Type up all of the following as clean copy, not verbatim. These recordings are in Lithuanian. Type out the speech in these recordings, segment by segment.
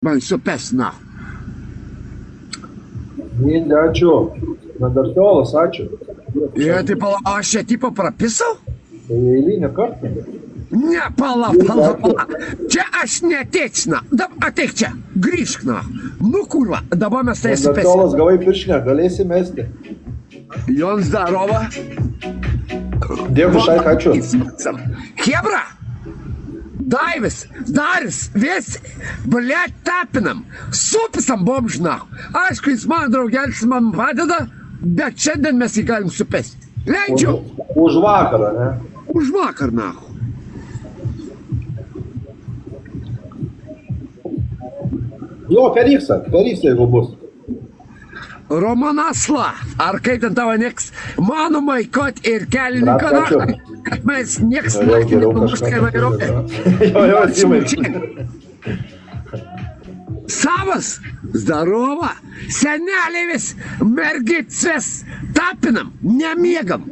Man supes, na. Mindi, ačiū. Nadartiolas, ačiū. Ir tai pala, aš čia tipo prapisau? Tai eilinį kartą. Ne, pala. Čia aš neteiks, na. Ateik čia, grįžk, na. Nu, kurva, dabar mes tai supes. Nadartiolas, gavai piršinę, galėsi mesti. Jons darova. Dėkui, Šaik, ačiū. Hebra! Daivis, Daris, visi, blėt, tapinam, supisam bomžną. Aišku, jis man draugelis man padeda, bet šiandien mes jį galim supesti. Leidžiu. Už vakarą, ne? Už vakar, na. Jo, peryksa, jeigu bus. Romanasla, ar kaip ten tavo nieks, manomai, kad ir kelininką, kad mes nieks naktį nepamuškai vairuoja. Jo, atsimai. Savas, zdarova, seneliai vis, mergicės, tapinam, nemiegam.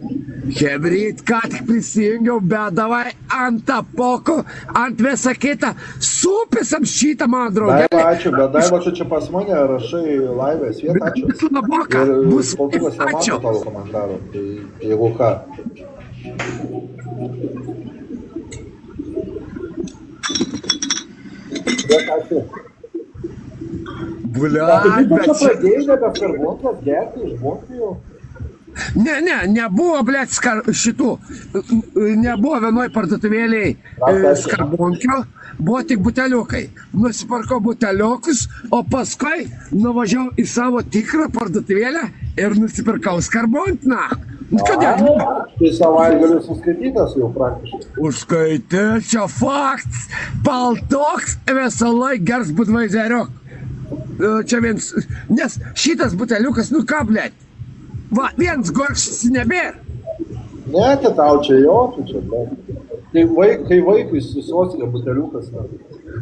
Hebryt, ką tik prisijungiau, bet davai ant apoko, ant visą kitą, supisam šitą man draugę. Daiva, ačiū, bet Daiva, tu čia pas mane rašai laivės vietą, ačiū. Bus Paulius nemato ačiū. tavo komentarų, tai jeigu ką. Bet ačiū. Blet, bet čia... Pradėjai nebe skarbontas gerti iš Bonkijų? Ne, nebuvo, blėt, šitų, nebuvo vienoj parduotuvėliai skarbonkio, buvo tik buteliukai. Nusipirkau buteliukus, o paskui nuvažiavau į savo tikrą parduotuvėlę ir nusipirkau skarbonkiną. Kodėl? Tai savaitgalį suskaitytas jau praktiškai. Užskaitė, čia faktas, paltoks visą laiką gers Budweiseriu. Čia viens, nes šitas buteliukas, nu ką, blėt? Va, viens gorkštis nebėra. Ne, tai tau čia jo, tu čia, bet. Kai vaikui susosilė buteliukas.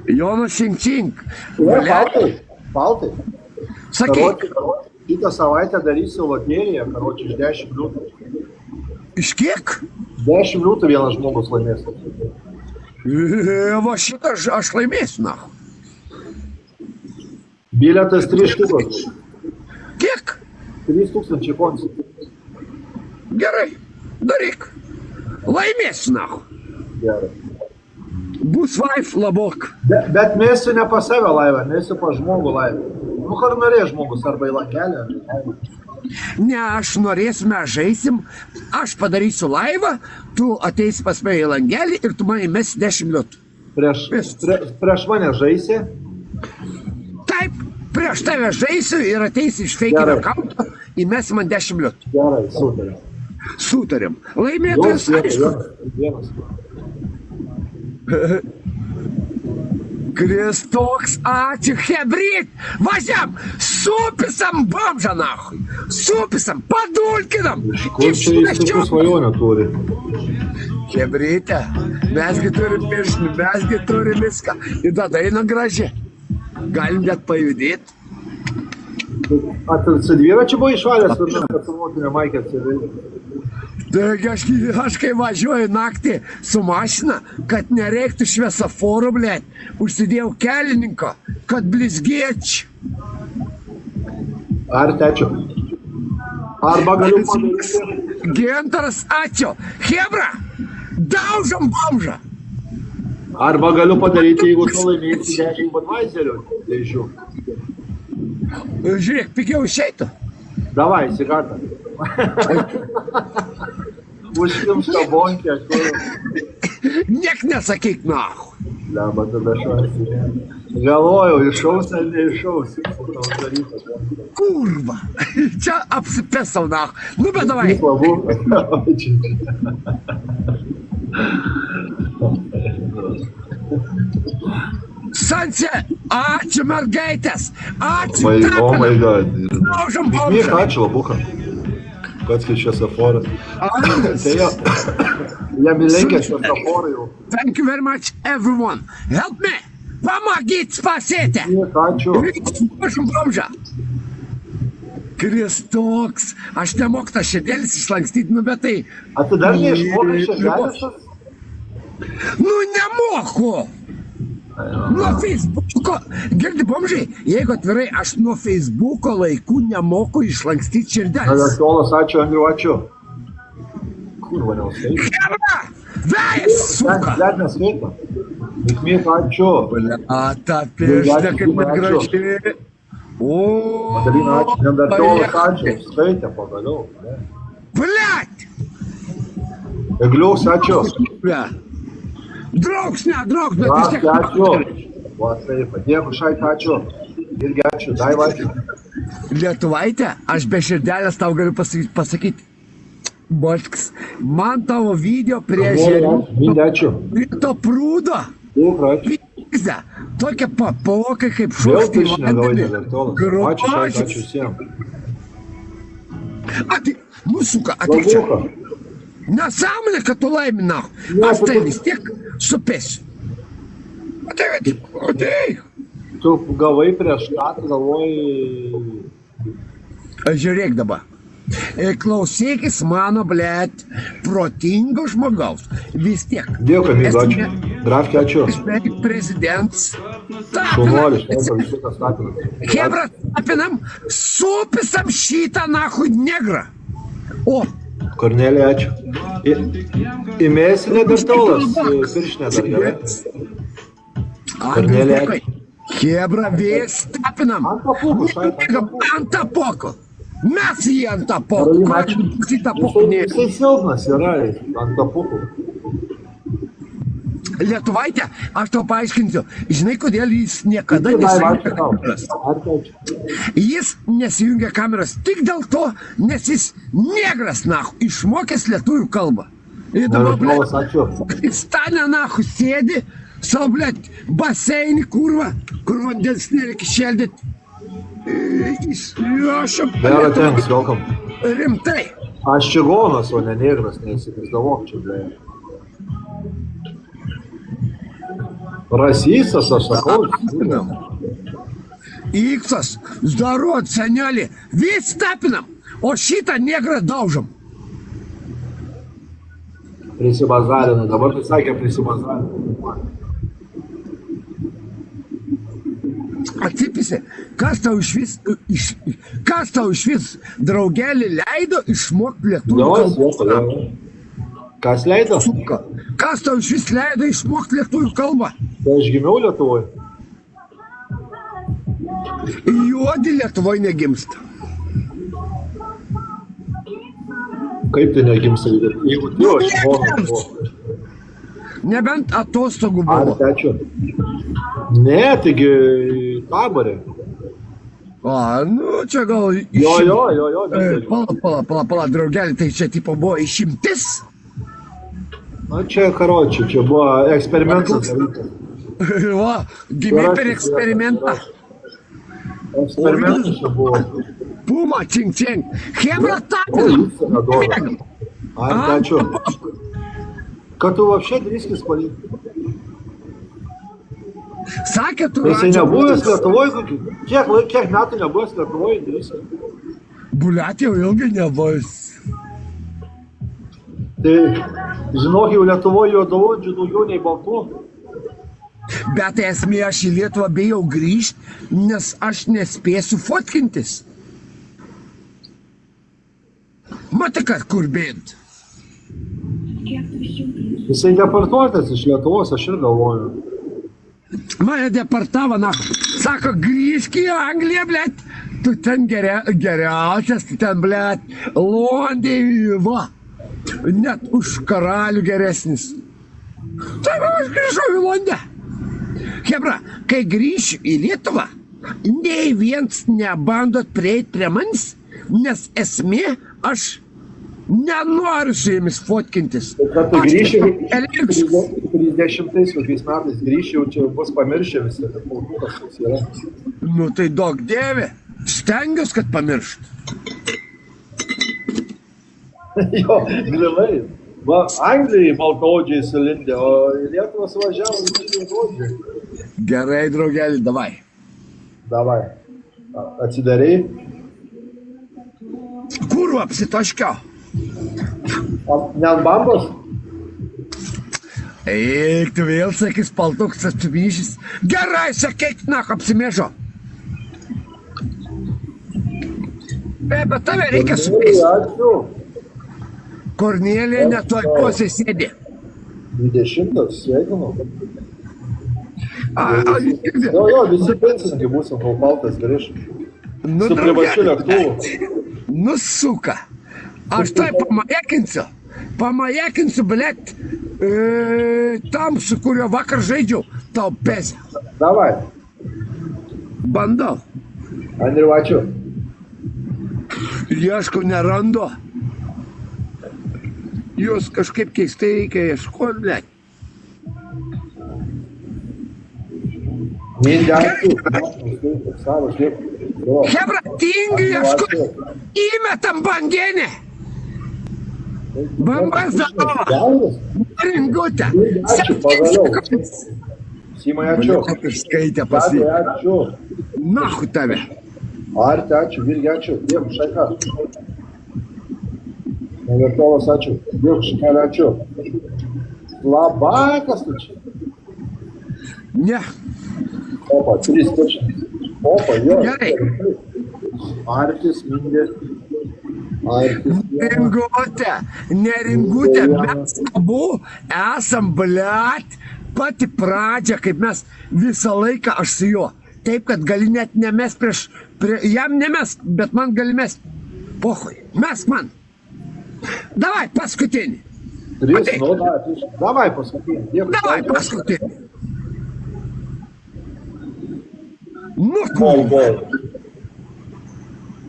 Jono Šinčink. Ne, paltai. Sakyk. Kitą savaitę darysiu loteriją, karoči, iš 10 liūtų. Iš kiek? 10 liūtų vienas žmogus laimės. Va šitą aš laimėsiu, na. Bilietas 3 štukas. Kiek? 3000 koncijų. Gerai, daryk. Laimėsiu, na. Gerai. Bus vaif labok. Bet mėsiu ne pas save laivą, mėsiu pas žmogų laivą. Nu, ar norės žmogus, arba į langelę. Ne, aš norėsiu, mes žaisim, aš padarysiu laivą, tu ateisi pas mane į langelį ir tu man įmesi 10 liūtų. Prieš mane žaisi? Taip, prieš tave žaisiu ir ateisi iš feikinio kaunto, įmesi man 10 liūtų. Gerai, sutarėm. Sutarėm. Laimėtojas, aišku. Vienas. Kristoks, ačiū, hebryt, važiam, supisam bomžą, nahui, supisam, padulkinam. Kur čia jis tokių svajonių turi? Hebryte, mesgi turim piršinį, mesgi turim viską, ir tada eina graži. Galim net pajudėti. A, su dviračiu buvo išvalęs, kad su motinė Maikė atsiveidė. Taigi aš kai važiuoju naktį su mašina, kad nereiktų šviesaforų, blėt, užsidėjau kelininko, kad blizgėčiau. Ar tečiu? Arba galiu padaryti. Gintaras, ačiū. Hebra, daužom bomžą. Arba galiu padaryti, jeigu tu laimėsi 10 Budweiserių. Dėžiu. Žiūrėk, pigiau išeitų. Davai, sigartą. Užkimštą bonkę. Niek nesakyk, nahu. Lemba, tada šuosi. Galvojau, iššaus ar neiššaus. Kurva. Čia apsipesau, nahu. Nu, bet davai. Sanse, ačiū mergaitės. Ačiū. Oh my god. Daužom bomžą. Mėk, ačiū, labuką. Pats kai šviesaforą. Tai jam įlenkia šviesaforą jau. Thank you very much, everyone. Help me. Помогите, спасите. Mėk, ačiū. Daužom bomžą. Kristoks, aš nemoku tą šedėlis išlankstyti, nu bet tai... A tu dar neišmokai šedėlis? Nu nemoku. Nuo Facebooko, girdi bomžai, jeigu atvirai, aš nuo Facebooko laikų nemoku išlankstyti širdelės. Vertolas, ačiū, Andriu, ačiū. Kurva, neuskaitė. Chebra! Vejas, suka! Net neskaitė. Mikmėt, ačiū. Ta piešne kaip man gražiai. O, Madalina, ačiū. Nevertolas, ačiū. Skaitė pagaliau. Blet! Egliaus, ačiū. Draugs, ne, draugs, bet vis Raskė, tiek. ačiū. Va, taip, dėkui, Šaitė, ačiū. Irgi ačiū, Daiva, ačiū. Lietuvaitė, aš be širdelės tau galiu pasakyti. Bošks, man tavo video prie žėrių. Mindė, ačiū. Prie to prūdo. Dėkui, ačiū. Pizda. Tokie papokai kaip Vėl šūkti pišinę gavai, Vertolas. Ačiū, Šaitė, ačiū visiems. Ati, musuka, ateik čia. Galvuka. Nesąmonė, kad tu laiminau. Ne, Aš tai tu- vis tiek supėsiu. Ateik. Tu gavai prieš tą, galvoji... Žiūrėk dabar. Klausykis mano, blet, protingo žmogaus. Vis tiek. Dėkui, myga, ačiū. Grafkė, ačiū. Beveik prezidentas. Šaunuolis, šaunuolis, viskas statymas. Hebra, tapinam, supisam šitą nahui negrą. O, Kornelė, ačiū. Įmėsi nedartaulas, piršinė dar gerai. Kornelė, ačiū. Hebra, vės tapinam. Ant tapukų, Šaitė, ant tapukų. Ant tapoko. Mes jį ant tapoko. Karolina, ačiū. Šitą tapoko nėra. Jisai silpnas yra, ant tapukų. Lietuvaitė, aš tau paaiškinsiu. Žinai, kodėl jis niekada Daiva, nesijungia ačiū tau. kameras? Ačiū. Jis nesijungia kameras tik dėl to, nes jis negras, nahu, išmokęs lietuvių kalbą. Ir dabar, Nevertolas, blet, ačiū. Pakistane, nahu, sėdi, savo, blet, baseinį, kurva, kur vandens nereikia šeldyti. Aš Vera, thanks, welcome. rimtai. Aš čigonas, o ne negras, neįsivaizduok čia, blė. Rasistas, aš sakau. Iksas, zdarot, senelį, vis tapinam, o šitą negrą daužom. Prisibazarinu, dabar tai sakė prisibazarinu. Atsipisi, kas tau iš vis draugelį leido išmokti lietuvių Jos, kalbą? Kas leido? Kas tau iš vis leido išmokti lietuvių kalbą? Tai aš gimiau Lietuvoje. Juodi Lietuvoje negimsta. Kaip tai negimsta? Jeigu tu, aš čigonas buvo. Nebent atostogų Ar buvo. ačiū? Ne, taigi taborė. O, nu, čia gal... Jo. Pala, draugelį, tai čia tipo buvo išimtis? Na čia, karočiui, čia buvo eksperimentas. Va, gimė per eksperimentą. Eksperimentas čia buvo. Puma, čing. Hebra O, tapinam. jis yra duoda. Ar ačiū? Kad tu вообще driskis palikti. Sakė, tu Jisai nebuvęs Lietuvoje, kiek metų nebuvęs Lietuvoje, driskis. Buliat jau ilgai nebus. Tai, žinok, jau Lietuvoje juodaodžių daugiau nei baltų. Bet esmė, aš į Lietuvą bijau grįžti, nes aš nespėsiu fotkintis. Matai, kad kur bėd. Jisai deportuotas iš Lietuvos, aš ir galvoju. Mane deportavo, na. Sako, grįžk į Angliją, blėt. Tu ten geriausias, tu ten, blėt, Londai, va. Net už karalių geresnis. Tai va, aš grįžau į Londę. Hebra, kai grįšiu į Lietuvą, nei viens nebandot prieiti prie manis, nes esmė, aš nenoriu su jumis fotkintis. Kad tu grįši, Elgsiu. 30 kokiais metais grįši, jau čia bus pamiršę visi, kad kultūras toks yra. Nu tai daug dievė. Stengiuosi, kad pamiršt. Jo, grilai. Va, Anglijai baltaodžiai sulindė, o į Lietuvą suvažiavo visi baltaodžiai. Gerai, draugelį, davai. Davai. Atsidarei. Kurva apsitaškiau. Ne ant bambos? Eik, tu vėl sakys paltoks atsuvyšys. Gerai, sakyk, apsimėžo. Bet tave reikia supėsti. Ačiū. Kornelija netoj posė sėdė. 20, sveikinu. Jo, visi pensininkai būsim kol paltas grįžt. Nu, Su privačiu lėktuvu. Nu, suka. Aš tai pamajekinsiu, blėt, tam, su kurio vakar žaidžiau, tau pesė. Davai. Bandau. Andriu, ačiū. Ieškau, nerandu. Jūs kažkaip keistai reikia ieškoti, blėt. Hebra, tingi ieškoti. Įmetam bangenę. Bambas daro. Ringutę. Ačiū, pagaliau. Simai, ačiū. Skaitė pas jį. Ačiū. Nahu tave. Arti, ačiū. Virgi, ačiū. Dėkui, Šaika. Nevertovas, ačiū. Dėkui, Šaika, ačiū. Labai, kas tu čia? Ne. Opa, 3 pirštas. Opa, jo. Gerai. Artis, Mindė. Artis. Neringutė, mes abu esam, blėt, pati pradžia, kaip mes visą laiką aš su juo. Taip, kad gali net nemest jam nemest, bet man gali mest. Pohui, mes man. Davai, paskutinį. 3, nu, davai paskutinį. Dėkui, Davai, Šaika. paskutinį. Nu, kur?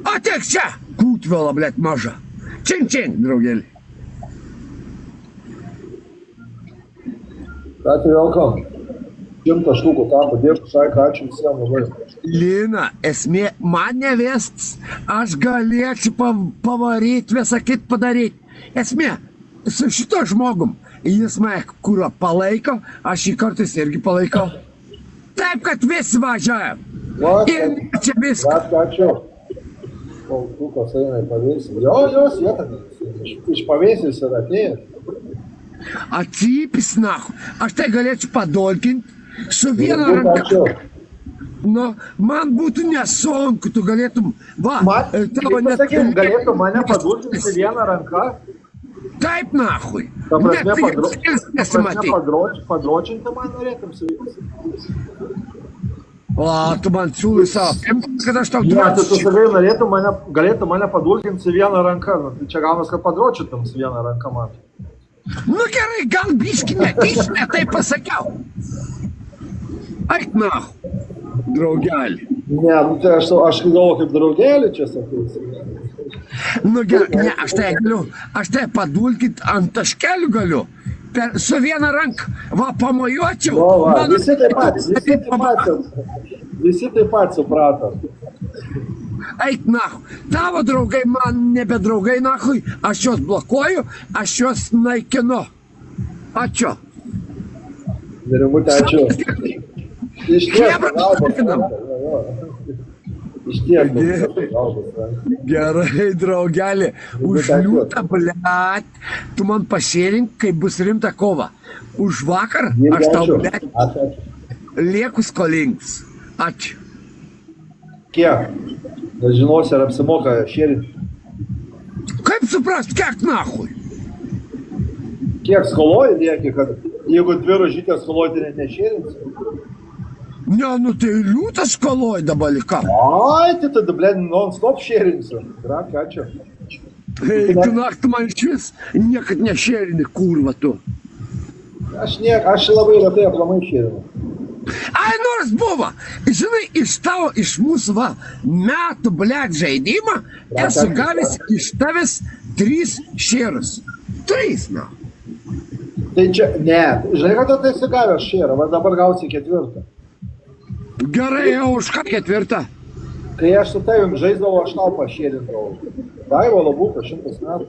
Ateik čia, kūtvėla, blėt, maža. Čin, draugelį. Ačiū, welcome. 100 štukų tapo. Dėkui, Šaika, ačiū visiems labai. Lina, esmė, man nevestas, aš galėčiau pavaryti, visą kitą padaryti. Esmė, su šito žmogum, jis mane kurio palaiko, aš jį kartais irgi palaikau. Taip, kad visi važiuojam. Ir čia viską. Ačiū. Koltukas eina į pavėsį. Jo, sėta. Iš pavėsės yra atėjęs. Atsipis, nahu. Aš tai galėčiau padolkinti su viena ranka. Ačiū. Nu, man būtų nesunku, tu galėtum, va, tavo net... Sakyk, galėtum mane padurkinti vieną ranką? Taip, nahui. Ta prasme, Nesimatai. padročinti man norėtum su jais. O, tu man siūlai savo, kad aš tau Ne, tu duosiu. sakai, galėtum mane padurkinti su vieną ranką. Nu, tai čia gaunas, kad padročintum su vieną ranką man. Nu gerai, gal biški ne taip pasakiau. Eik nahu, draugelį. Ne, nu, tai aš galvoju kaip draugelį čia sakai. Nu gerai, ne, aš tai padulkit ant taškelių galiu. Su viena ranka, va, pamojuočiau. O, va, visi taip pat suprato. Eik nahu, tavo draugai man nebe draugai nahui, aš juos blokuoju, aš juos naikinu. Ačiū. Nerimutė, ačiū. Iš ties, Gerai, draugelį, už liūtą, blėt, tu man pašėlink, kai bus rimta kova. Už vakar aš tau, blėt, lieku skolingas. Ačiū. Kiek? Nežinosi, ar apsimoka šėrinti. Kaip suprast, kiek nahui? Kiek skoloji lieki, kad jeigu 2 rožytės skoloji, tai nešėrinsi? Ne, nu tai liūtas skoloj dabar ką. Ai, tai tada, blėn, non-stop šėrinsiu. Drak, ačiū. Ei, tu naktį man švis, niekad nešėrini, kurva tu. Aš labai retai aplamai šėrinu. Ai, nors buvo, žinai, iš mūsų, va, metų, blėt, žaidimą, esu gavęs iš tavęs 3 šėrus. 3, na. Tai čia, ne, žinai, kad tu esi gavęs šėrą, va dabar gausi 4. Gerai, jau už ką 4? Kai aš su tavim žaisdavau, aš tau pašėrindavau. Daivo Labuka, 100 metų.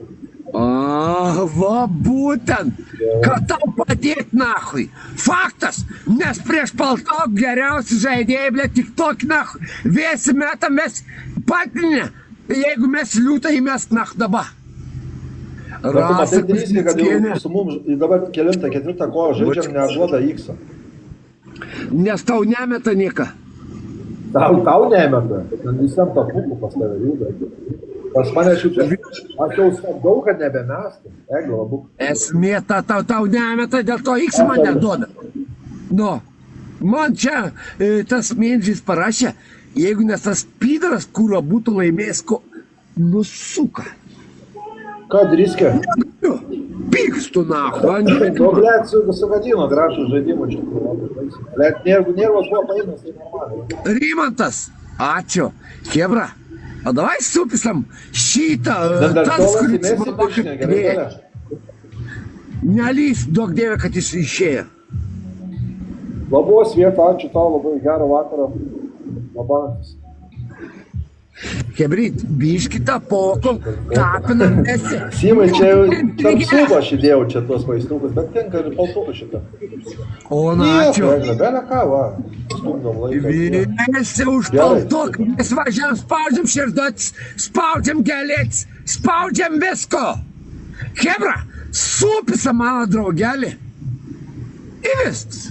Va būtent, kad tau padėt nahui. Faktas, nes prieš paltok geriausi žaidėjai, blė, tik tokį nahui. Vėsi metam mes patinė, jeigu mes liūtą įmesk nahu dabar. Bet tu matai, Rasa Driskiai, kad Kuzmickienė, jau su mums dabar kelintą, ketvirtą kovą žaidžiam, neduoda X. nes tau nemeta nieką. Tau nemeta. Visam tą pupų pas tave juda. Pas mane šiučia. Aš jau stabdau, kad nebemestų. Ego, abu. Esmė, tau nemeta, dėl to X man neduoda. Nu, man čia tas Mindžis parašė, jeigu nes tas pydaras, kurio būtų laimėjęs, nusuka. Ką, Driskė? Pykstu nahu, ant Nu, žaidimo. blėt, sugadino gražų žaidimą čia. Blėt, nervos buvo paėmęs, tai normaliai. Rimantas, ačiū. Hebra, o davai supisam šitą, tas, Dandartovas kuris įmesi man piršinę, gerai, gerai. nelys, duok dievę, kad jis išėjo. Labos vieta, ačiū tau, labai gerą vakarą. Labantis. Hebryt, biškitą poko, tapinam esi. Simai, čia jau tarp subo aš įdėjau čia tuos vaistukus, bet tinka ir paltuką šitą. O, na, ačiū. Bele ką, va. Stumdom laiką. Visi užpaltok, mes važiam, spaudžiam širdats, spaudžiam gelėts, spaudžiam visko. Hebra, supisa mano draugelį. Ir viskas.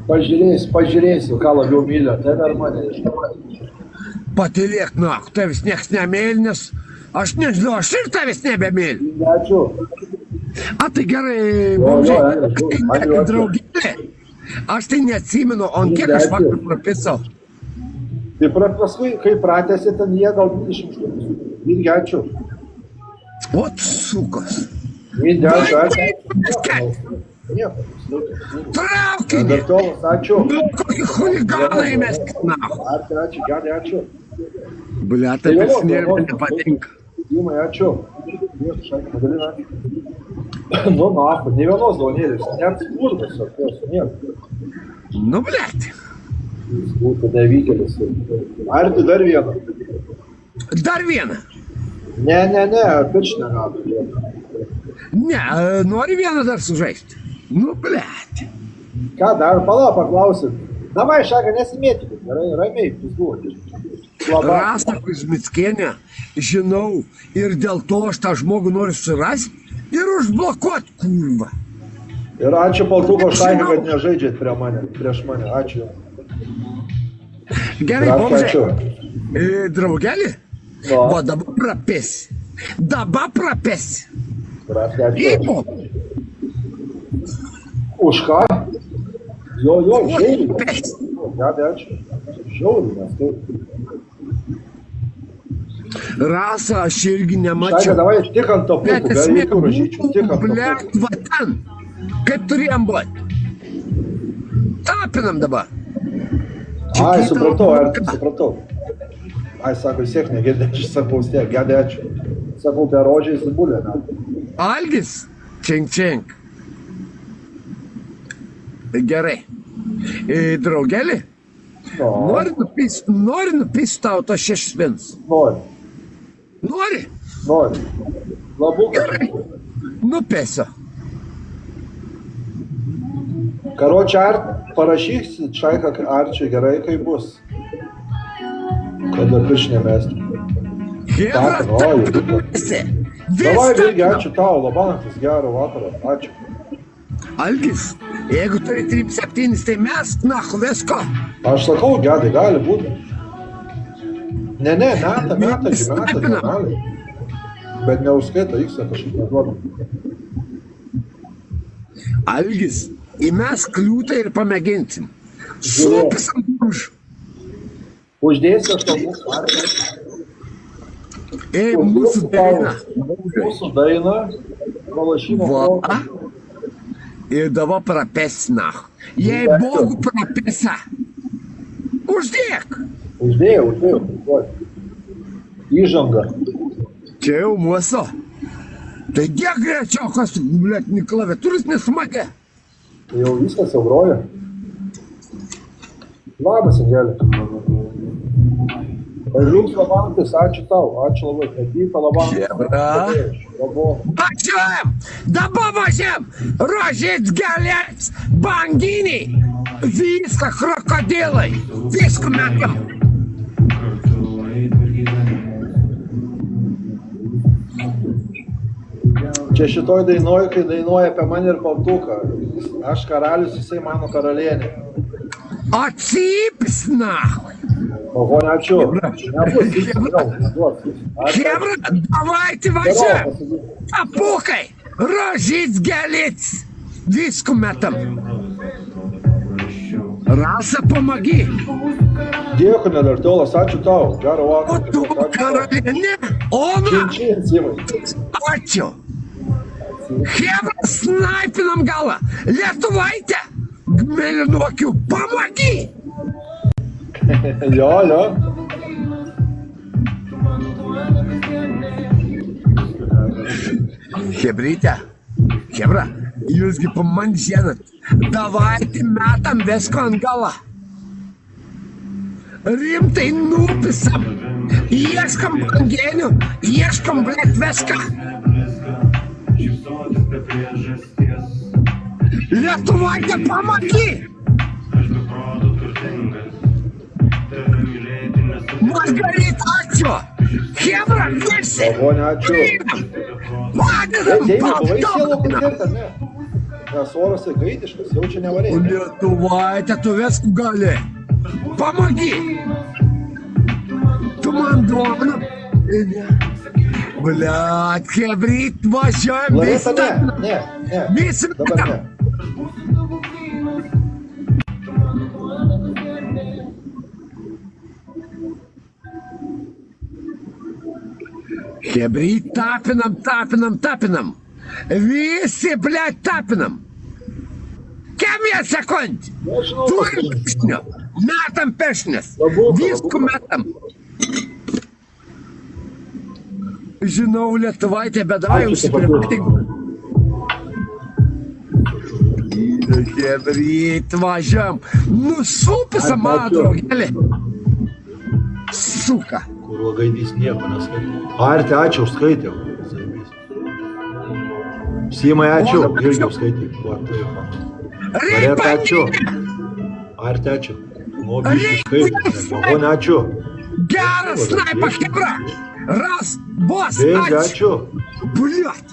Pažiūrėsiu, ką labiau mylio, tai dar mane žinoma. Patylėk, na, tavęs nieks nemėly, nes aš nežinau, aš ir tavęs nebemėly. Ačiū. A tai gerai, ačiū. draugelė. Aš tai neatsimenu, o ant kiek aš vakar prapisau. Tai paskui, kai pratėsi, ten jie gal 20 štukus. Irgi ačiū. Ot, sukos. Irgi ačiū. Nieko. Traukinį. Dandartovas, ačiū. Nu, kokį huliganai mes, na. Ačiū, gerai, ačiū. Bля, tai vis nervai nepatinka. Dimai, ačiū. Madalina, ačiū. Nu, nahu, ne vienos daunėlės, net skurdas, nieko. Nu, blėt. Jis būtų nevykėlis. Ar tu dar vieną? Dar vieną. Ne, piršinę gautų. Ne, nori vieną dar sužaisti. Nu, blėt. Ką dar, pala, paklausit. Davai, Šaga, nesimėtikit, gerai, ramiai, pizduoti. Rasa Kuzmickienė, žinau, ir dėl to aš tą žmogų noriu surasti ir užblokuoti, kurva. Ir ačiū Paltuko Šaga, kad nežaidžiat prieš mane, ačiū. Gerai, Ačiū. bomžai. Draugelį? No. O dabar prapesi. Dabar prapesi. Ačiū. Įmo. Už ką? Jo, žiauriai. Prapesi. Gabė, ačiū. Žiauriai, nes taip. Rasa, aš irgi Šaga, nemačiau. davai tik ant to Bet pukų, esmė, be jokių ražyčių, tik ant to blėt, pukų. va ten. Kaip turėjom būti. Tapinam dabar. Ai, supratau. Ai, sako, vis tiek negėdė, aš sakau, vis tiek, gėdė, ačiū. Sakau, per rožiai subulė, ne? Algis, čink. Gerai. Draugelį, No, nori nupist tau to 6 vins. Nori? nori. Labu, Gerai. Nupėsiu. Karočią, ar parašyk Šaiką, ar čia gerai, kaip bus. Kada piršinę mesti. Hebra, Tapinu, oi, tapinu. Davai, vėlgi, ačiū tau, Labanantis, gero vakaro, ačiū. Algis, jeigu turi 3-7, tai mes, na, visko. Aš sakau, gedai, gali būti. Ne, meta, gali. Bet neužskaita, X kažkaip neduoda. Algis, įmes kliūtą ir pamėginsim. Supisam už. Uždėsiu aš tau Mūsų daina. Mūsų daina, pralašymo Va. proga. Ir dabar prapesna. Jei Bogu prapesa. Uždėk. Uždėjau. Įžanga. Čia jau mūsų. Tai dėk greičiau, kas, blėt, klaviatūros nesmagė. Tai jau viskas jau groja. Labas, Angelė. Ir jums Labantis, ačiū tau, ačiū labai. Edita Labantis. Hebra. Ačiū! Dabar važiam! Rožėts, gelėts, banginiai! Viską krokodilai! Viską metam! Čia šitoj dainuoju, kai dainuoja apie mane ir paltuką. Aš karalius, jisai mano karalienė. Atsipis, nahui. Oho, neačiū. Chebra, давайте važiuojam. Apukai, rožyts gelic. Visku metam. Rasa, помоги. Dėkui, nedartiolas, ačiū tau. Gerą O vakarą. tu karalienė, ona. Čin, Simai. Ačiū. Chebra, snaipinam galą. Lietuvaitė, mėlynuokių, помоги. Jo. Chebra, jūsgi po man žinot, давайте metam visko ant galą. Rimtai nupisam, ieškam brangenių, ieškam blėt viską. Lietuvaitė, помоги! Margarita, ačiū! Chebra, visi! Oho, neačiū. Padedam, Deimai, buvai sielo paltokina! koncerte, ne? Nes oras tai gaitiškas, jau čia nevarėjai. Lietuvaitė, tu viską gali. Помоги! Tu man duona. Блядь, Chebrit, važiuojam Larisa, visi. ne. Visi Dabar metam. ne. Chebrit, tapinam. Visi, блядь, tapinam. Kemija sekund. Nežinau, Turim pešnių. Metam pešnes. Labuka. Visku metam. Žinau, Lietuvaitė, bet davai Ačiū, užsiprimatik. Chebrit, važiuojam. Nusupisa, mano Ačiū. draugelį. Suka. Kur gaidys nieko neskaitė. Arti, ačiū, užskaitė. Simai, ačiū. Irgi užskaitė. Arti, ačiū. Arti, ačiū. Mobilis užskaitė. Oho, neačiū. Geras snaipa, Chebra. Ras, bos, Vėzdė, ačiū. ačiū. Bliot.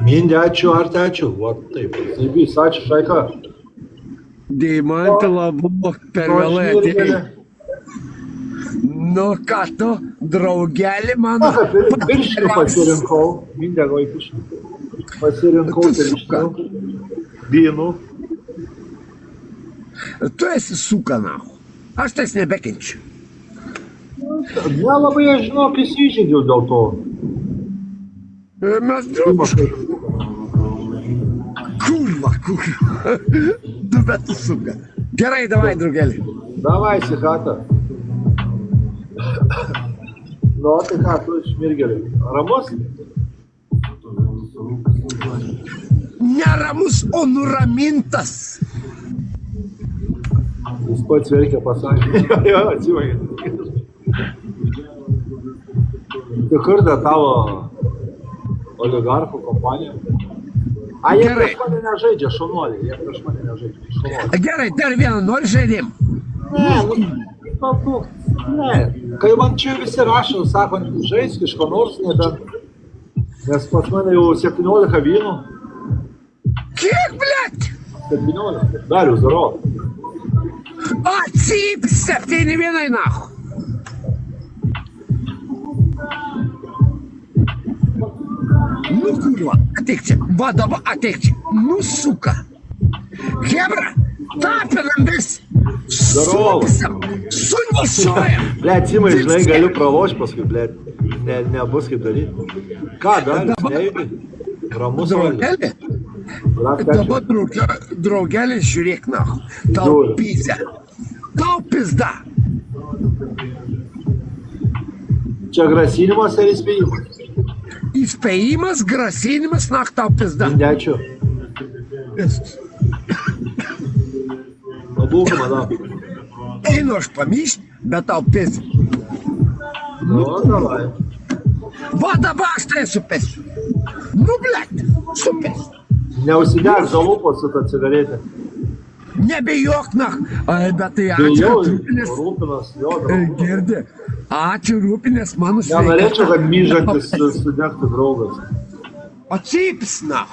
Mindė, ačiū. Arti, ačiū. Va, taip. Zaibys, ačiū, Šaika. Deimantė labai per vėlai atėjo. Nu ką tu, draugelį mano. Pirštų pasirinkau. Mindė, vaikiškų. Pasirinkau Tu pirštų. Vynų. Tu esi suka, nahu. Aš tais nebekenčiu. Nelabai, aš žinau, įsižydžiau dėl to. Mes draugiškai. Kurva. Tu bet tu suka. Gerai, davai, draugelį. Davai, Sikata. Nu, tai ką, tu šmirgeli. Ramus? Neramus, o nuramintas. Jis pats verkia pasakė. Jo, atsivai. Tai kur da tavo oligarchų kompanija? A, jie Gerai. prieš mane nežaidžia, šaunuoliai. Jie prieš mane nežaidžia, šaunuoliai. Gerai, dar vieną nori žaidim. Ne. Kai man čia visi rašo, sako, žaisk iš ko nors, nebent. Nes pas mane jau 17 vynų. Kiek, blėt? 17. Darius, darau. Atsip, 7-1, nahu. Nu, kurva, ateik čia. Va, dabar ateik čia. Nu, suka. Chebra, tapinam vis. Здорово. Sunisuojam. Ble, Simai, žinai, galiu pralošti paskui, ble. Nebus kaip daryti. Ką, Darius, nejudi? Ramus Draugelį? Dabar draugelį žiūrėk, nahu. Tau Žiūriu. pizda. Tau pizda. Čia grasinimas ar įspėjimas? Įspėjimas, grasinimas, nahu, tau pizda. Indečiu. Pabūkime, da. Einu aš pamyšt, bet tau pizda. Nu, davai. Va, dabar aš tai supesiu. Nu, blėt, supesiu. Neusideg za lūpos su ta cigaretė. Nebejok, nahu. Ai, bet tai Tai jau, ačiū. rūpinas, jo, draugas. Girdi, Ačiū rūpinės mano Nenorėčiau, kad myžantis sudegtų draugas. O cypis, na.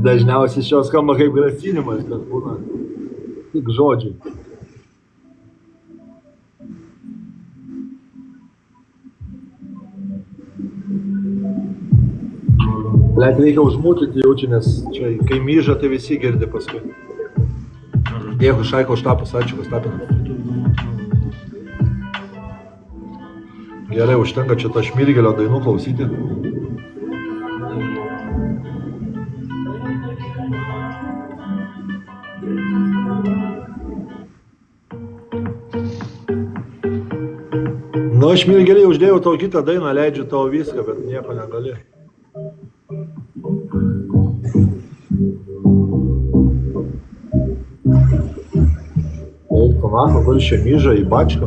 Dažniausiai šios skamba kaip grasinimas, bet būna tik žodžiai. Blet, reikia užmūtinti jaučiu, nes čia kai myža, tai visi girdi paskui. Dėkui, Šaiko, už tapas, ačiū, kas tapina. Gerai, užtenka čia to Šmirgelio dainų klausyti. Nu, Šmirgelį uždėjau tau kitą dainą, leidžiu tau viską, bet nieko negali. Eik, panašu, kur čia myža į bačką.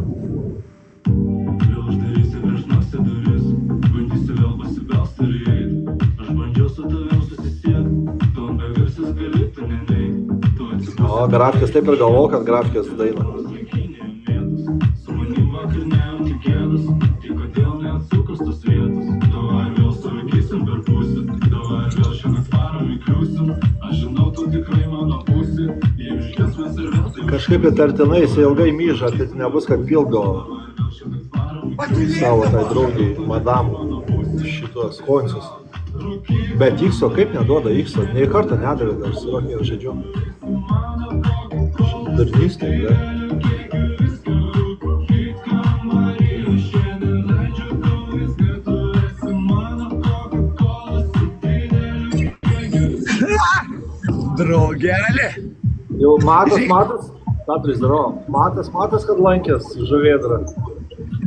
O, Grafkės taip ir galvojau, kad Grafkės daina. Kažkaip įtartinai jis ilgai myža, tai nebus, kad pildo savo tai draugiai, madamų, šitos koncius. Bet X-o kaip neduoda X-o, nei kartą nedavė, dar sirokė ir žaidžiu. Durnystai, ne? Draugelė. Jau matas, Tatris daro, matas, kad lankės žuvėdrą.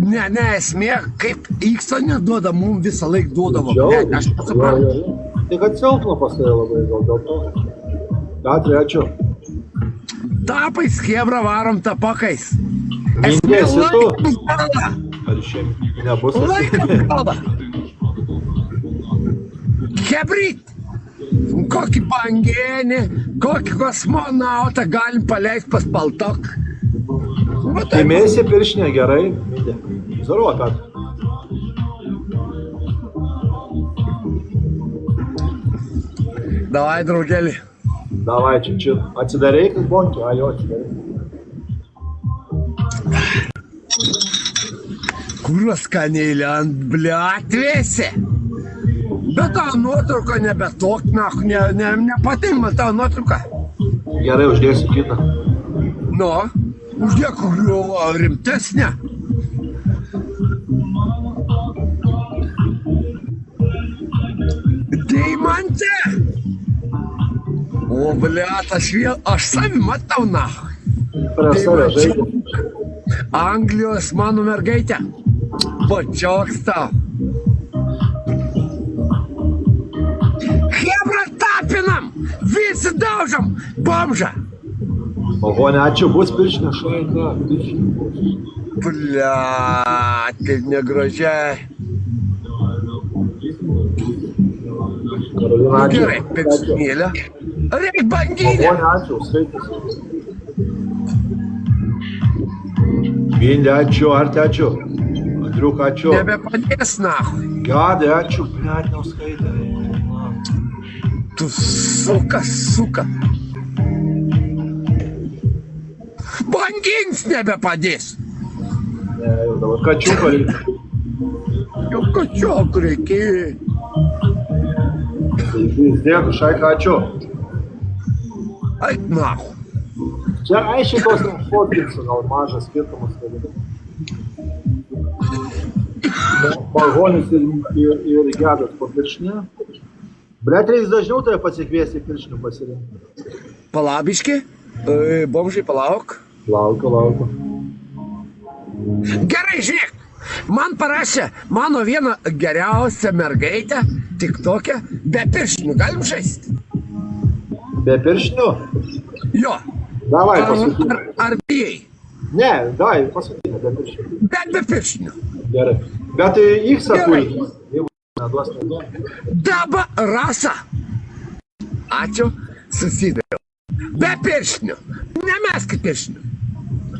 Ne, esmė, kaip X-o neduoda, mums visą laiką duodavo. Ne, aš pasiprantu. Tik atsilpno paskai labai gal dėl to. Tatri, ačiū. Tapais, chebra, varom tapakais. Mindėsi tu? Ar šiandien nebus Laikas. Hebryt. Kokį bangenį, kokį kosmonautą galim paleisti pas paltok. Tai mėsi piršinė gerai, Mindė. Zaruo, Tatri. Davai, draugelį. Davai, čia. Atsidarei, kad bonkį? Jo, atsidarei. Kuros kanėlė ant bliatvėse. Bet tavo nuotrauka nebetok, nepatinka man tavo nuotrauka. Gerai, uždėsiu kitą. Nu, uždėk rimtesnę. Deimantė! O, bliat, aš savi matau, nahoj. Prie save žaidė. Anglijos mano mergaitė. Pačioks tau. Hebra tapinam! Visi daužam! Bomžą! Oho, ne, ačiū, bus piršinė Šaika. Bliat, kaip negražiai. Karolina, ačiū. Gerai, piršinėlė. Reik banginę! Oho, ne, ačiū, skaitis. Mindė, ačiū, Artė, ačiū. Andriuk, ačiū. Nebepadės, nahoj. Gadė, ačiū, bliat, neuskaitė. Tu suka. Bangins nebepadės. Ne, jau dabar kačiuką reikia. Jau kačiok reikia. Dėkui, Šaika, ačiū. Ait, nahoj. Čia aiškiai tos fotkins, gal mažas skirtumas. Margonis ir Gedas po piršinę. Blet, reiks dažniau tave pasikviesti piršinių pasirinkti. Palabiški? Bomžai, palauk. Laukiu. Gerai, žiūrėk. Man parašė mano vieną geriausią mergaitę, tik tokią, be pirštinių. Galim žaisti? Be pirštinių? Jo. Davai, paskutinį. Ar bijai? Ne, davai, paskutinį, be pirštinių. Bet be pirštinių. Gerai. Bet tai X-ą Gerai. kuri. Jeigu neduos, neduos. Daba rasa. Ačiū, susidariau. Be pirštinių. Nemeskit pirštinių.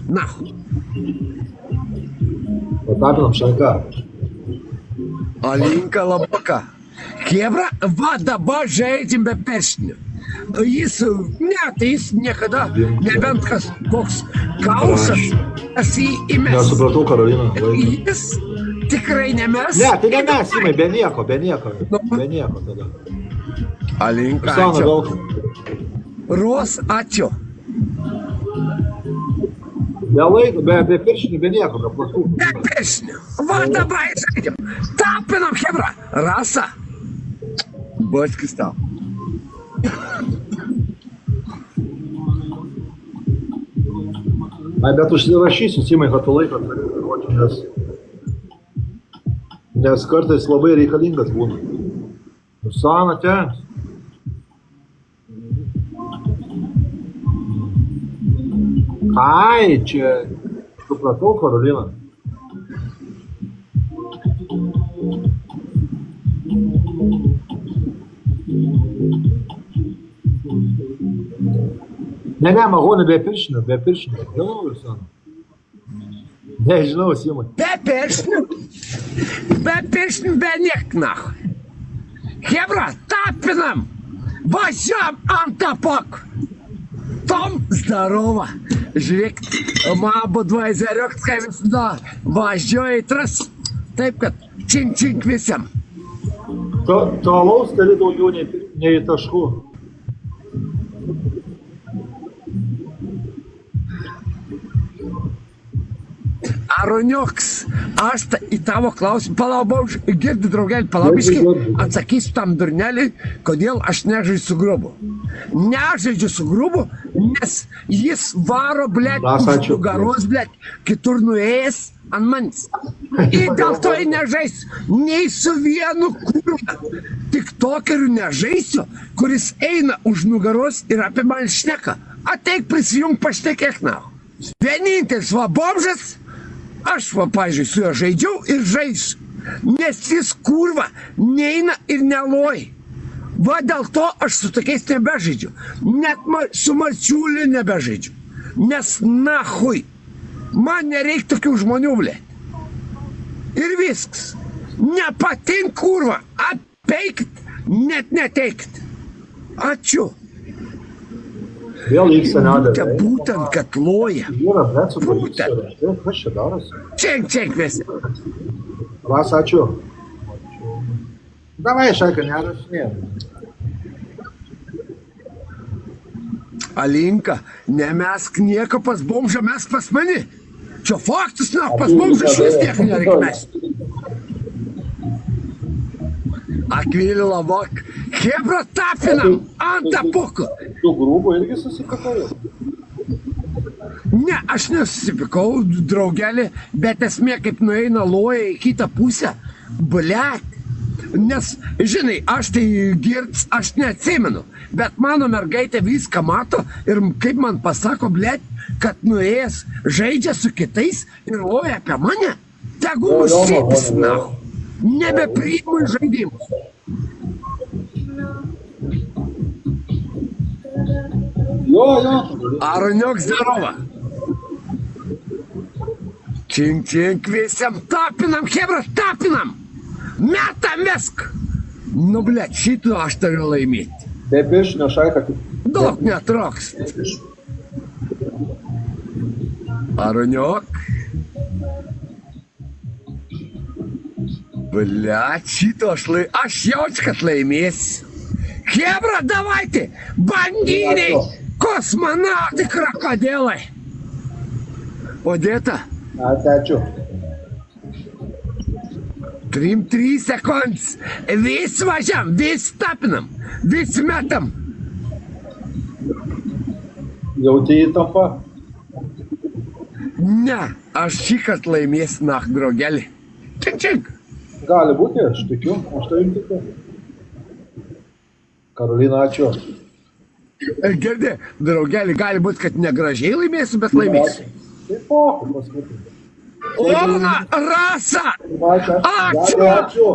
Na. Patapinam šalką. Alinka Laboka. Chebra, va dabar žaidžiam be pirštinių. Jis, ne, tai jis niekada, nebent kas koks kausas, aš jį įmės. Nesupratau, Karolina. Jis tikrai nemes. Ne, tai ne mes, Simai, be nieko. Be nieko tada. Alinka, Sauna ačiū. daug. Ros, ačiū. Be laiko, be pirštinių, be nieko, be plasų. Be pirštinių. Va dabar žaidžiam. Tapinam, chebra. Rasa. Bačkis tau. Ai, bet užsirašysiu, Simai, kad tu laiką turi, nes kartais labai reikalingas būna. Sana ten. Ai, čia, supratau, Karolina. Ne, Mahonė, be pirštinių. Žinau, Sana. Nežinau, Simai. Be pirštinių, be nieknach. Chebra, tapinam. Važiam ant tapok. Tom, zdarova. Žiūrėk, man Budweiserioks, kai visada važiuoja į tras. Taip, kad čink visiem. To alaus turi daugiau nei taškų. Aronioks, aš į tavo klausimą, palaubau, girdi draugelį, palaubiškai, atsakysiu tam durneliui, kodėl aš nežaidžiu su grubu. Nežaidžiu su grubu, nes jis varo, blėt, už nugaros, blėt, kitur nuėjęs ant manęs. Ir dėl to nežaisiu nei su vienu kurva. Tik tokeriu nežaisiu, kuris eina už nugaros ir apie man šneka. Ateik prisijung, paštekėk, na. Vienintelis va bomžas, aš, va, pažiūrėjau, su juo žaidžiau ir žaisiu, nes jis kurva neina ir neloj. Va dėl to aš su tokiais nebežaidžiu, net su Marčiuliu nebežaidžiu, nes nahui, man nereikia tokių žmonių, blė. Ir viskas. Nepatink kurva, apeikit, net neteikit. Ačiū. Vėl lyg senelė. Būtent, kad loja. Vyra, bet su policija. Kas čia darosi? Čenk visi. Ras, ačiū. Davai, Šaika, nerašinė. Alinka, nemesk nieko pas bomžą, mesk pas mani. Čia faktas, na, pas bomžą šis nieko nereikia mesti. Akvilį Labok. Chebra, tapinam ant tapuko. Tu grubo irgi susipikau? Ne, aš nesusipikau, draugelį, bet esmė kaip nueina loja į kitą pusę. Bliat. Nes, žinai, aš tai girds, aš neatsimenu, bet mano mergaitė viską mato ir kaip man pasako, bliat, kad nuėjęs žaidžia su kitais ir loja apie mane. Tegu užsipis, na. Nebepriimu žaidimus. Jo. Aroniok, zdarova. Čink visiem, tapinam, chebra, tapinam. Metam mesk. Nu, blėt, šitą aš turiu laimėti. Be pirštinio, Šaika. Daug netroks. Aroniok. Блядь, šito aš jaučiu, kad laimėsiu. Chebra, davайте, bandiniai, kosmonautai, krokodilai. Odėta. Ačiū. 3 sekundės. Vis važiam, vis tapinam, vis metam. Jauti įtampą? Ne, aš šį kartą laimėsiu, na, draugelį. Čink. Gali būti, aš tikiu, aš tavim tikiu. Karolina, ačiū. Girdė, draugelį, gali būti, kad negražiai laimėsiu, bet laimėsiu. Tai pokai paskutinį. Lorna, Rasa, ačiū. Ačiū.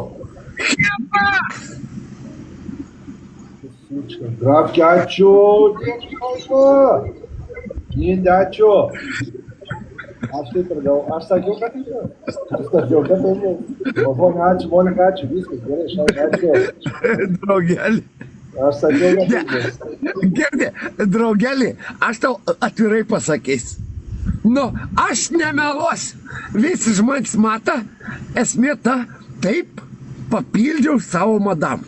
Chebra. Grafke, ačiū. Ninde, ačiū. Aš taip ir gal, aš sakiau, kad tai bus. Monika, ačiū, Monika, ačiū, viskas gerai, šiandien ačiū. Draugelį. Aš sakiau, kad tai bus. Girdi, draugelį, aš tau atvirai pasakysiu. Nu, aš nemeluosiu. Visi žmonės mato, esmė ta, taip papildžiau savo madam.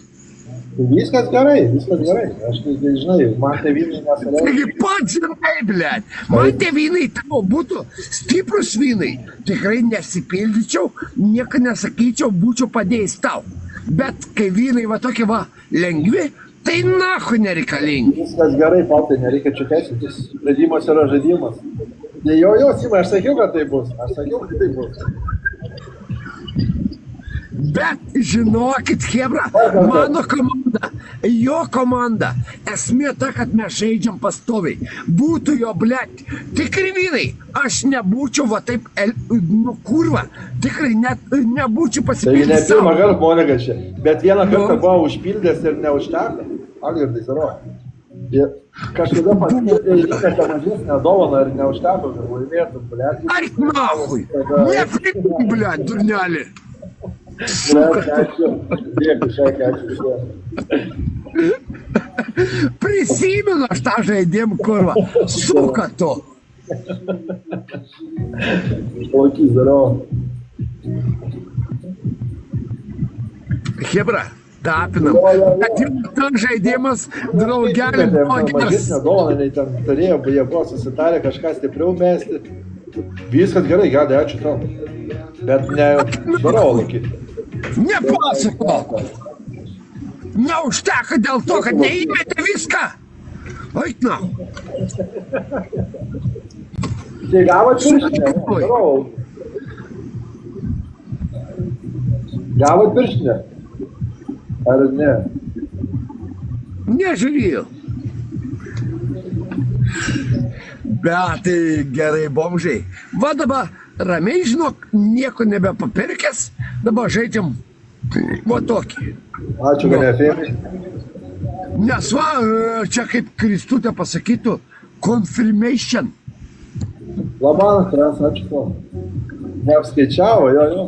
Viskas gerai, viskas gerai. Aš tai, žinai, man tėvynai nesalau. Taigi pats žinai, blėt, man tėvynai tavo būtų stiprus vynai. Tikrai nesipildyčiau, nieko nesakyčiau, būčiau padėjęs tau. Bet kai vynai va tokie va lengvi, tai nahu nereikalingi. Viskas gerai, Paltai, nereikia čia teisintis. Žaidimas yra žaidimas. Jo, Simai, aš sakiau, kad tai bus. Aš sakiau, kad tai bus. Bet žinokit, Hebra, mano komanda, jo komanda, esmė ta, kad mes žaidžiam pastoviai. Būtų jo, blėt, tikrai vynai, aš nebūčiau va taip, nu kurva, tikrai nebūčiau Tai ne pasipildęs pirmą savo. kartą, Monika, čia. Bet vieną kartą buvo užpildęs ir neužteko. Algirdai, zaro. Kažkada pasipildė įkatę mažesnę dovaną ir neužteko, kad laimėtum, blėt. Ai, nahui, neprimk, blėt, durnelį. Blėt, ačiū. Dėkui, šeikia, ačiū. Prisimenu aš tą žaidimą, kurva, suka tu. Palaikyk, zaro. Hebra, tapinam, kad jau tas žaidimas draugelį blogis. Mažesnę dovaną, nei ten turėjo, jie buvo susitarę kažką stipriau mesti. Viskas gerai, Gedai, ačiū tau. Bet ne, zaro laikyti. Nepasako. Neužteka dėl to, kad neįmetė viską. Ait, na. Tai gavot pirštinę? Zaro. Gavot pirštinę? Ar ne? Nežiūrėjau. Bet tai gerai, bomžai. Va dabar ramiai, žinok, nieko nebepapirkęs. Dabar žaidžiam va tokį. Ačiū, kad neapėmė. Nes va, čia kaip Kristutė pasakytų, confirmation. Labanas, tras, ačiū tau. Neapskaičiavo, jo.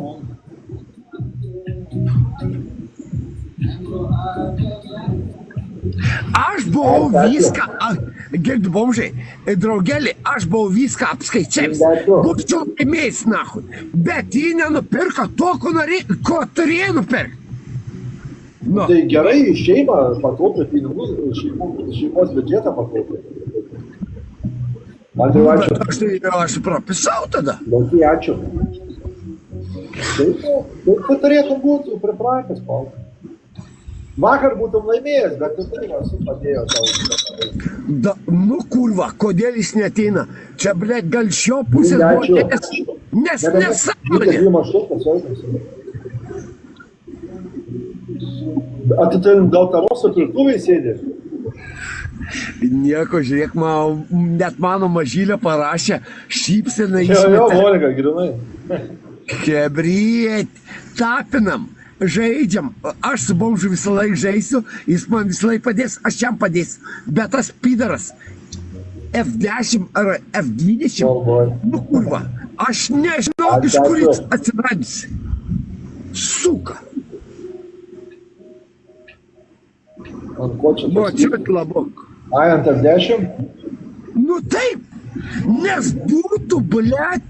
Aš buvau viską, girdi bomžai, draugelį, aš buvau viską apskaičiavęs. Būčiau laimėjęs, nahui. Bet jį nenupirko to, ko turėjo nupirkti. Nu. Tai gerai, šeimą pataupė pinigus, šeimos biudžetą pataupė. Man tai ačiū. Bet aš propisau tada. Labai ačiū. Taip turėtų būti pripratęs, Paltai. Vakar būtum laimėjęs, bet tu tai esu padėjo tau. Nu kurva, kodėl jis neteina? Čia, blėt, gal šio pusės buvo nes nesąmonė. A tu ten gal tavo supirtuvai sėdė? Nieko, žiūrėk, net mano mažylė parašė, šypseną Jo, išmetė. Monika, grinai. Hebrėt, tapinam. Žaidžiam, aš su bomžu visą laiką žaisiu, jis man visą laiką padės, aš jam padėsiu. Bet tas pidaras F10 ar F20, nu kurva, aš nežinau, iš kur jis atsiradys. Suka. Ant ko čia? Nu, čia labok. Ai, ant F10? Nu taip, nes būtų, blėt,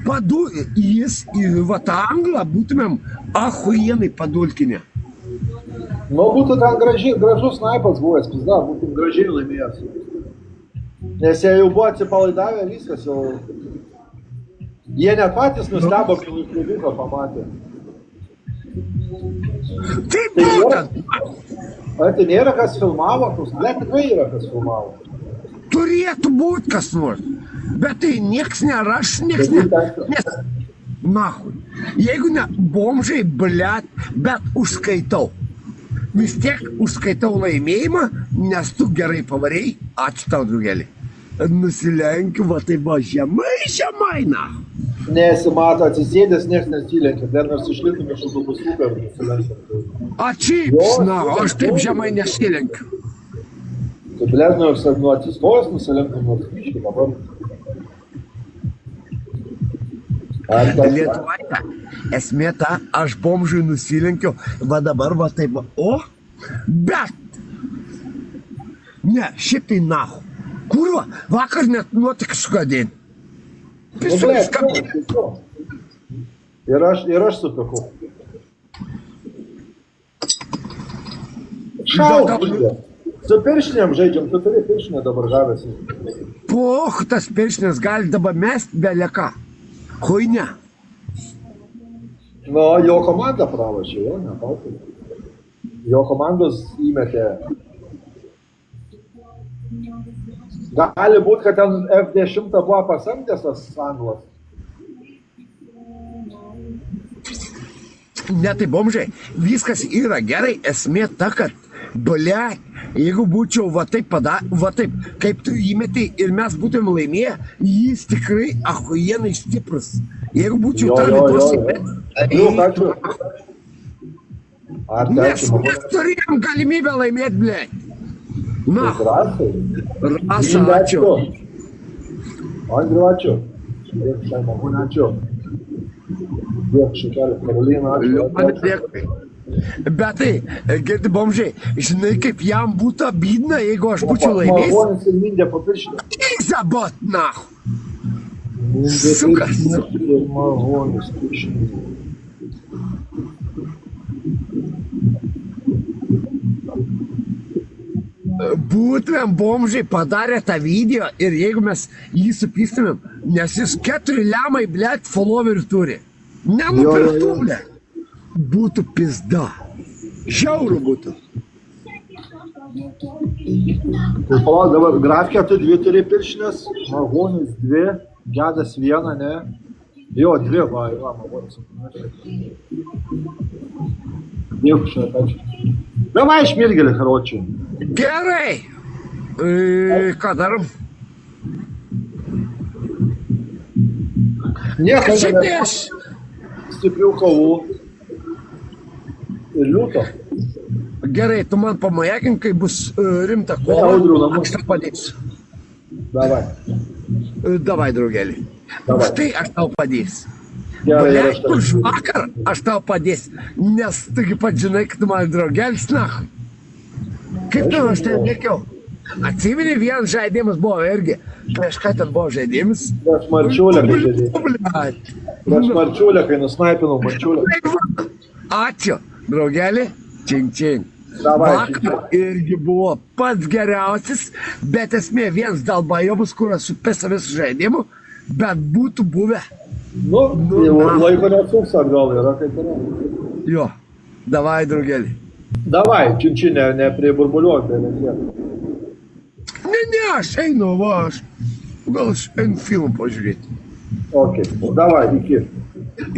jis į vat anglą būtumėm ahuienai padulkinę. Nu, būtų ten gražus snaipas buvęs, pizda, būtum gražiai laimėjęs. Nes jie jau buvo atsipalaidavę, viskas jau. Jie net patys nustebo, kai nuskriduką pamatė. Taip būtent. Ar tai nėra kas filmavo? Ne, tikrai yra kas filmavo. Turėtų būti kas nors. Bet tai nieks neraš, nieks nes, nahui, jeigu ne bomžai, blėt, bet užskaitau. Vis tiek užskaitau laimėjimą, nes tu gerai pavarėjai, ačiū tau, draugelį. Nusilenkiu, va tai va žemai, na. Nesimato, atsisėdęs, nieks nesilenkia, dar nors išlitum iš autobusiuką ir nusilenkia. Ačiūps, na, aš taip žemai nesilenkiu. Tai blėt, nu atsistojęs, nusilenkim nuo skryškį dabar. Ar tas... Lietuvaitė, esmė ta, aš bomžui nusilenkiu, va dabar va taip va, o, bet, ne, šiaip tai nahu, kurva, vakar net nuotik sugadėn. Nu, Pisų blėt, skabdė. ir aš supikau. Šauk, blėt. Su piršinėm žaidžiam, tu turi piršinę dabar gavęs. Poch, tas piršinės gali dabar mest beleka. Huinia. Nu, jo komanda pralošė, jo, ne, palkai. Jo komandos įmetė. Gali būt, kad ten F10 buvo pasamdęs tas anglas. Ne tai bomžai, viskas yra gerai, esmė ta, kad, blet, jeigu būčiau va taip kaip tu įmetei ir mes būtume laimėję, jis tikrai achujienai stiprus. Jeigu būčiau Jo, tam jo, įdos jo, jo. Ačiū. Ar Nes ačiū, mes turėjom galimybę laimėti, blet. Na, drąsiai. rasa, ačiū. Andriu, ačiū. Dėk, Šaimamūn, ačiū. Dėk, Šukelė, Karolina, Man ačiū. dėkui. Bet tai, girdi bomžai, žinai, kaip jam būtų abydna, jeigu aš būčiau laimėjęs. Mahonis ir Mindė papiršinė. Zabot, na. Mindė Sukas. piršinė ir Mahonis piršinė. Būtumėm bomžai padarę tą video ir jeigu mes jį supistumėm, nes jis 4 lemai, blėt, followerių turi. Nenupirktų, Jo. blėt. Būtų pizda. Žiaurų būtų. Tai palauk, dabar grafikė tu 2 turi piršinės, Mahonis 2, Gedas 1, ne? Jo, 2, va, Mahonis. Dėkui, ačiū. Davai šmirgelį, karočiui. Gerai. Ką darom? Niekas Šiaip tai aš. stiprių kovų. Ir liūto. Gerai, tu man pamajakink, kai bus rimta Audrių kova. namus. Aš tau padėsiu. Davai. Davai, draugelį. Davai. Štai aš tau padėsiu. Gerai, ir aš Blet, už vakar aš tau padėsiu. Nes tu pat žinai, kad tu man draugelis, na. Kaip tu aš ten lėkiau? Atsimeni, vienas žaidimas buvo irgi. Prieš ką ten buvo žaidimas? Prieš Marčiulę, kai žaidėjai. Blet. Prieš Marčiulę, kai nusnaipinau Marčiulę. Ačiū, draugelį. Čing, čing. Davai, Vakar irgi buvo pats geriausias, bet esmė vienas dalbajobus, kuras su pesavis žaidimu, bet būtų buvę. Nu, jau laiko neatsuks atgal, yra kaip yra. Jo, davai, draugelį. Davai, činčinė, ne prie burbuliuot, tai nekiek. Ne, aš einu, va, gal aš einu filmą pažiūrėti. Ok, davai, iki.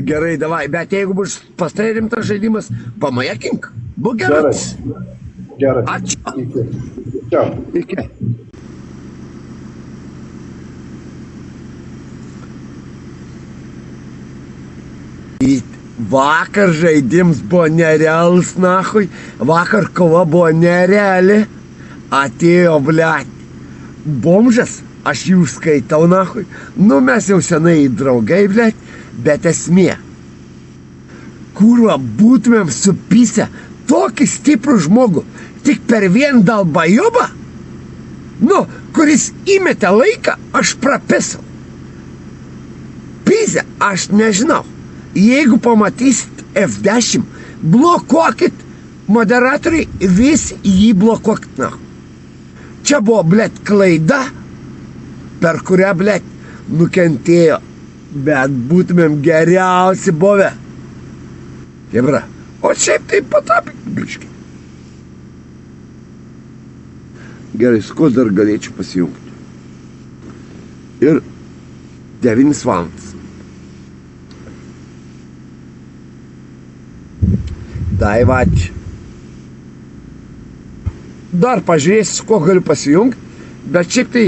Gerai, davai, bet jeigu bus pastai rimtas žaidimas, pamajakink. Būk Gerai. geras. Gerai. Ačiū. Iki. Čia. Iki. Vakar žaidimas buvo nerealus, nahui. Vakar kova buvo nereali. Atėjo, blet. Bomžas, aš jų skaitau, nahui. Nu, mes jau senai draugai, blet. Bet esmė. Kurva, būtumėm supysę tokį stiprų žmogų. Tik per vien dalbajobą. Nu, kuris įmetė laiką, aš prapisau. Pizė, aš nežinau. Jeigu pamatysit F10, blokuokit, moderatoriai vis jį blokuokit. Na. Čia buvo, blet, klaida, per kurią, blet, nukentėjo. Bet būtumėm geriausi buvę. Jebra, o šiaip tai patapik, biškai. Gerai, su kuo dar galėčiau pasijungti? Ir 9 valandas. Daivač. Dar pažiūrėsiu, su kuo galiu pasijungti, bet šiaip tai